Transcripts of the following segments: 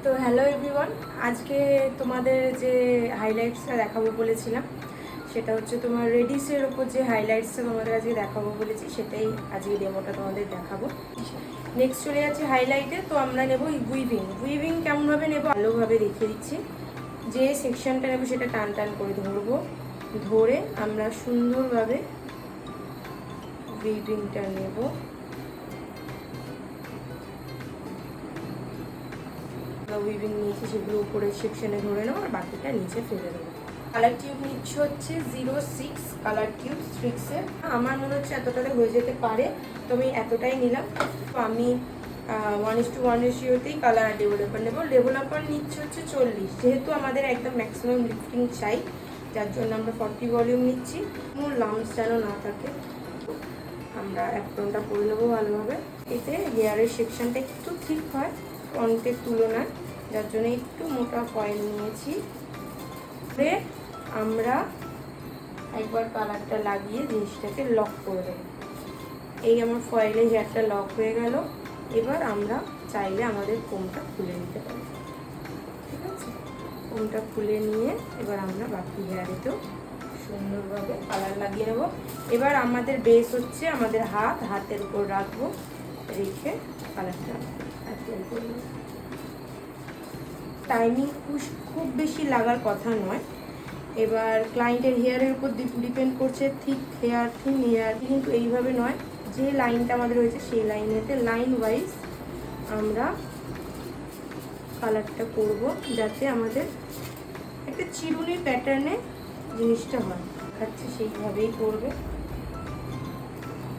তো hello everyone, আজকে তোমাদের যে হাইলাইটসটা দেখাবো বলেছিলাম সেটা হচ্ছে তোমার রেডিসের ওপর যে হাইলাইটসটা তোমাদের আজকে দেখাবো বলেছি সেটাই আজকে ডেমোটা তোমাদের দেখাবো। নেক্সট চলে যাচ্ছে হাইলাইটে। তো আমরা নেব উইভিং কেমনভাবে নেব ভালোভাবে দেখিয়ে দিচ্ছি। যে সেকশনটা নেব সেটা টান টান করে ধরবো, ধরে আমরা সুন্দরভাবে উইভিংটা নেব। উইভিং নিয়েছি সেগুলো উপরের সেকশনে ধরে নেবো আর বাকিটা নিচে ফেলে দেবো। কালার টিউব নিচ্ছে হচ্ছে 06 কালার টিউব স্ট্রিক্সের। আমার মনে হচ্ছে এতটাতে হয়ে যেতে পারে, তো আমি এতটাই নিলাম। তো আমি 1:1 রেশিওতেই কালার আর ডেভেলপার নেবো। ডেভেলপার নিচ্ছে হচ্ছে 40, যেহেতু আমাদের একদম ম্যাক্সিমাম লিফটিং চাই যার জন্য আমরা 40 ভলিউম নিচ্ছি। কোনো লাম্পস যেন না থাকে। আমরা অ্যাপ্রনটা করে নেবো ভালোভাবে। এতে হেয়ারের সেকশনটা একটু ঠিক হয় ফ্রন্টের তুলনায়, যার জন্য একটু মোটা ফয়েল নিয়েছি। আমরা একবার কালারটা লাগিয়ে জিনিসটাকে লক করে দেবো। এই আমার ফয়েলে হেয়ারটা লক হয়ে গেল। এবার আমরা চাইলে আমাদের কোমটা খুলে নিতে পারি, ঠিক আছে? কোমটা খুলে নিয়ে এবার আমরা বাকি হেয়ারেতেও সুন্দরভাবে কালার লাগিয়ে নেব। এবার আমাদের বেস হচ্ছে আমাদের হাতের উপর রাখবো, রেখে কালারটা অ্যাপ্লাই করব। টাইমিং খুব বেশি লাগার কথা নয়। এবার ক্লায়েন্টের হেয়ারের উপর ডিপেন্ড করছে, থিক হেয়ার থিন হেয়ার, কিন্তু এইভাবে নয়। যে লাইনটা আমাদের হয়েছে সেই লাইনেতে লাইন ওয়াইজ আমরা কালারটা করব, যাতে আমাদের একটা চিরুনি প্যাটার্নে জিনিসটা হয়। দেখাচ্ছে সেইভাবেই করবে।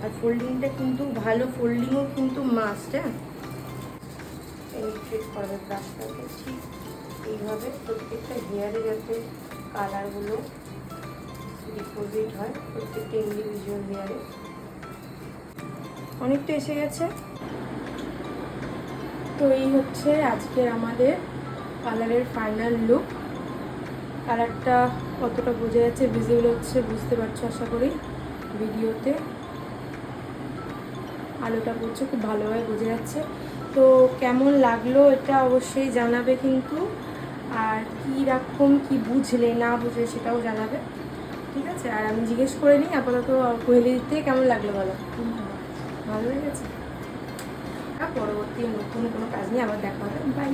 আর ফোল্ডিংটা কিন্তু ভালো, ফোল্ডিংও কিন্তু মাস্ট। হ্যাঁ, এই ট্রিট করবে ব্রাশটাকে ঠিক এইভাবে প্রত্যেকটা হেয়ারে যাতে কালারগুলো ডিপোজিট হয় প্রত্যেকটা ইন্ডিভিজুয়াল হেয়ারে। অনেকটা এসে গেছে। তো এই হচ্ছে আজকের আমাদের কালারের ফাইনাল লুক। কালারটা কতটা বোঝা যাচ্ছে, ভিজিবল হচ্ছে বুঝতে পারছো আশা করি। ভিডিওতে আলোটা পড়ছে, খুব ভালোভাবে বোঝা যাচ্ছে। তো কেমন লাগলো এটা অবশ্যই জানাবে কিন্তু, আর কীরকম কি বুঝলে না বুঝলে সেটাও জানাবে, ঠিক আছে? আর আমি জিজ্ঞেস করে নিই আপাতত কোহেলিতে কেমন লাগলো বলো। ভালো হয়ে গেছে। পরবর্তী নতুন কোনো কাজ নিয়ে আবার দেখা হবে। বাই।